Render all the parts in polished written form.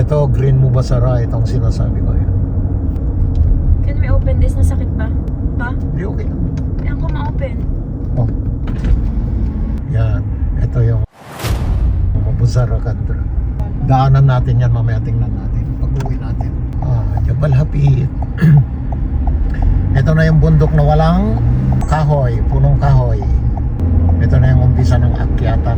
Ito, Green Mubasara, itong sinasabi ko yan. Can we open this? Nasakit ba? Pa? Hindi, okay lang. Ayan ko ma-open. Oh. Yan, ito yung Mubasara Kandra. Daanan natin yan, mamaya tingnan natin pag-uwi natin. Jabal Hapit. Ito na yung bundok na walang kahoy, punong kahoy. Ito na yung umpisa ng akyatan.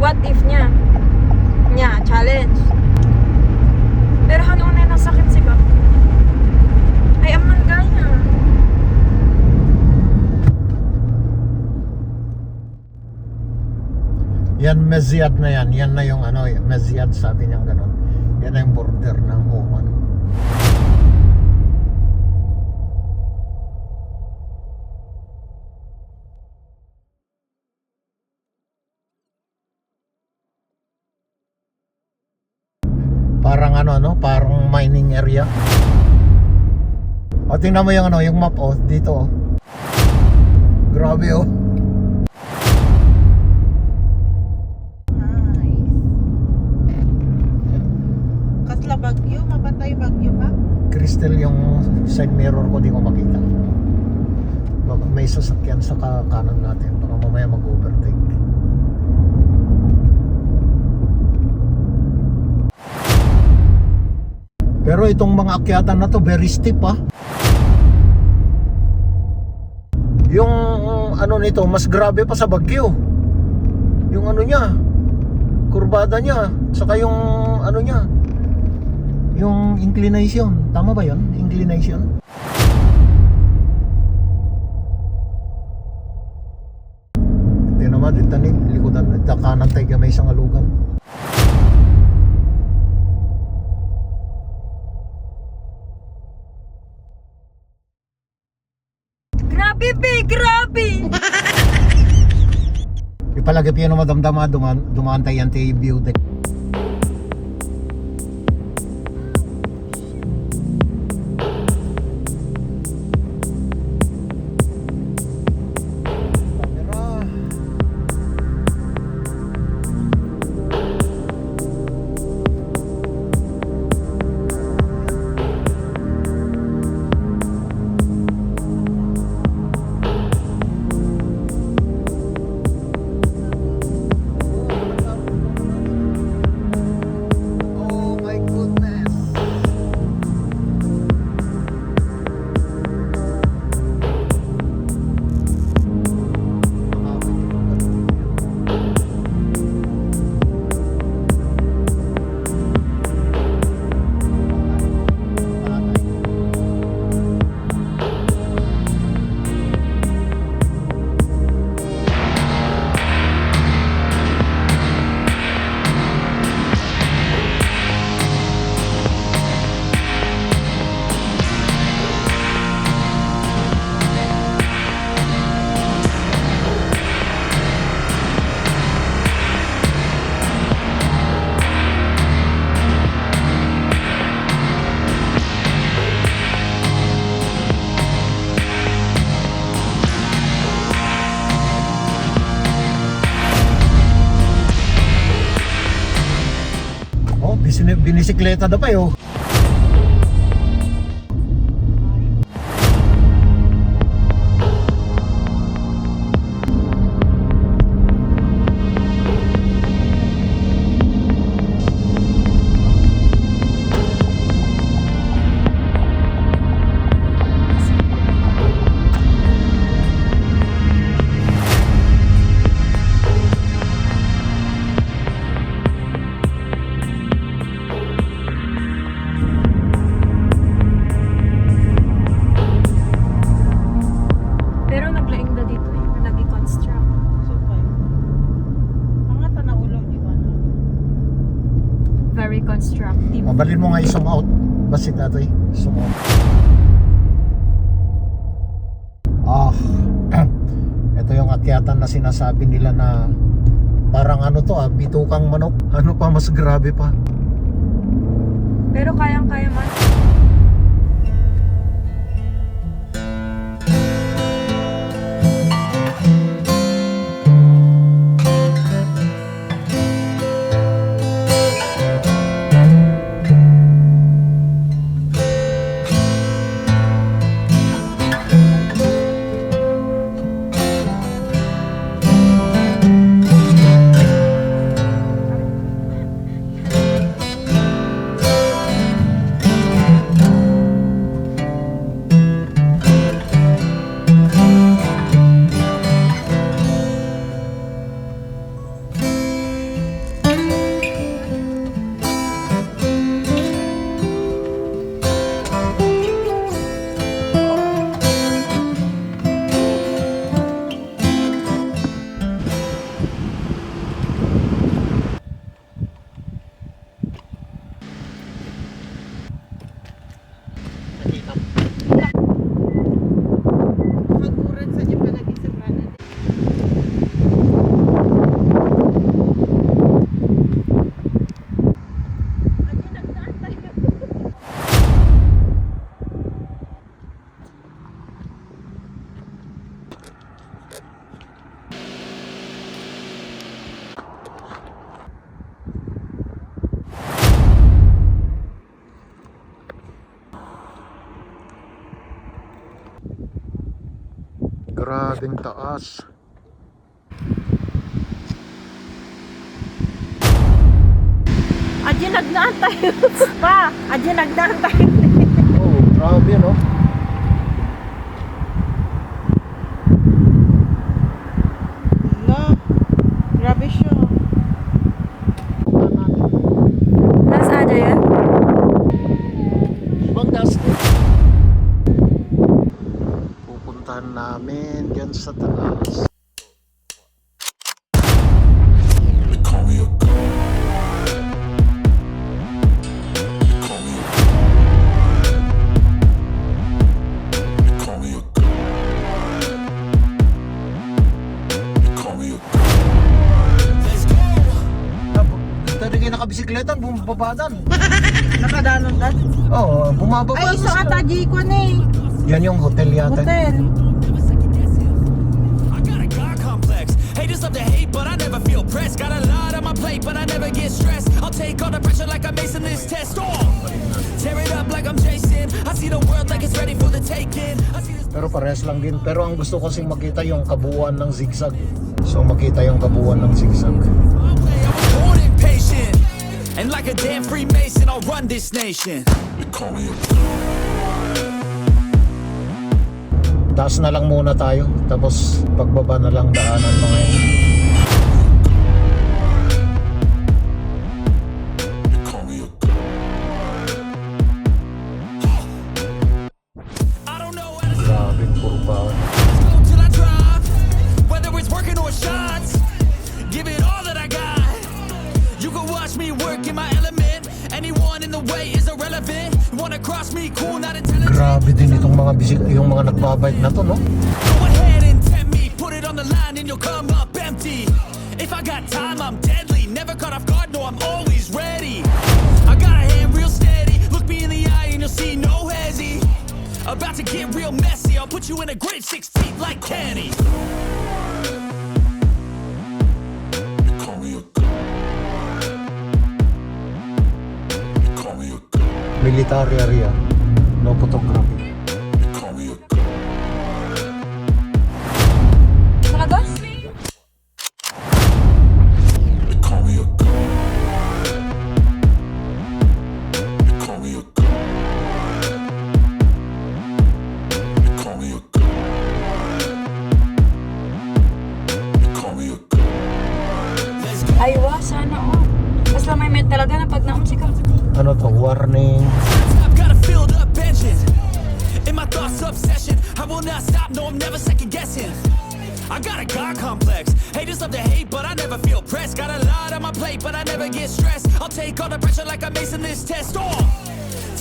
What if niya? Nya, challenge. Pero hanggang na nasakit siya. Ay, aman gaya. Yan Mezyad na yan. Yan na yung ano, Mezyad, sabi niyang ganun. Yan na yung border ng Oman. Parang ano, no? Parang mining area. O, tingnan mo yung ano, yung map, oh, dito, oh. Grabe, oh. Kasla bagyo, mapantay bagyo ba? Crystal yung side mirror ko, di ko makita. Baka may sasakyan sa kanan natin, baka mamaya mag-overtake. Pero itong mga akyatan na to, very steep, ah. Yung ano nito, mas grabe pa sa Baguio. Yung ano niya, kurbada niya, saka yung ano niya, yung inclination. Tama ba yun? Inclination? Ito naman, dito ni likodan, kanan tayo may isang alugan. Grabe, be! Grabe! Ipalagay yun na madamdama, dumaan tayo yan tayo view deck. Binisikleta na pa yun. Constructive. Mabalin mo nga i-zoom out. Basit na ito eh. Zoom out. Ito yung akyatan na sinasabi nila na parang ano to bitukang manok. Ano pa mas grabe pa. Pero kayang-kaya man. Grabing taas. Adyan nagdaan tayo. Pa, adyan nagdaan tayo. Oh, grabe no. La, grabe siya. Nasa ada yan? Ibang gas. Pupuntahan namin dyan sa taas. Tadi kayo nakabisikletan, bumabadan. Nakadanon ka? Oo, bumababa. Ay, so ata di ko na eh. Yan yung hotel yata. Hotel. I got a God complex. Haters love to hate, but I never feel pressed. Got a lot on my plate, but I never get stressed. I'll take all the pressure like I'm acing this test. Oh, tear it up like I'm Jason. I see the world like it's ready for the taking. I see this. Pero parehas lang din. Pero ang gusto ko kasing makita yung kabuuan ng zigzag. So makita yung kabuuan ng zigzag. My way, I was born impatient. And like a damn Freemason, I'll run this nation. Taas na lang muna tayo. Tapos pagbaba na lang daanan mga yun. I don't know how to Grabing kurbahan. go till I drop. Whether it's working or shots, give it all that I got. You can watch me work in my element. Anyone in the way is irrelevant. You wanna cross me, cool, not intelligent. Grabe din itong mga yung mga nagbabike na to, no? Go ahead and tempt me, put it on the line and you'll come up empty. If I got time, I'm deadly. Never caught off guard, no, I'm always ready. I got a hand real steady. Look me in the eye and you'll see no hezzy. About to get real messy. I'll put you in a grave 6 feet like Kenny. Military area. No photography. Talaga? Aywa, sana oh. Basta may med talaga na pag naumsi ka. Ano to? Warning. I've got a filled up engine. In my thoughts, obsession. I will not stop, no, I'm never second guessing. I got a God complex. Haters love to hate, but I never feel pressed. Got a lot on my plate, but I never get stressed. I'll take all the pressure like I'm acing this test. Oh,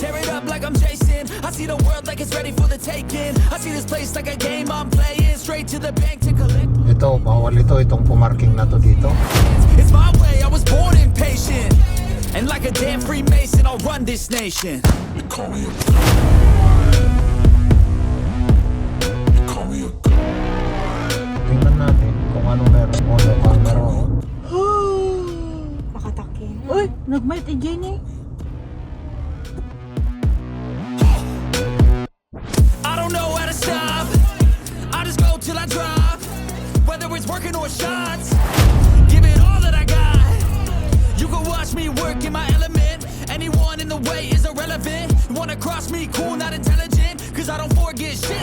tear it up like I'm Jason. I see the world like it's ready for the taking. I see this place like a game I'm playing. Straight to the bank to collect. Ito, bawal ito. Itong pumarking na to dito. It's my way, I was born impatient. And like a damn Freemason, I'll run this nation. Tingnan natin kung ano meron. O, no camera. Makatakin. Uy, nagmait eh, Jenny. I don't know how to stop. I just go till I drop. Whether it's working or shots, give it all that I got. You can watch me work in my element. Anyone in the way is irrelevant. You wanna cross me, cool, not intelligent. Cause I don't forget shit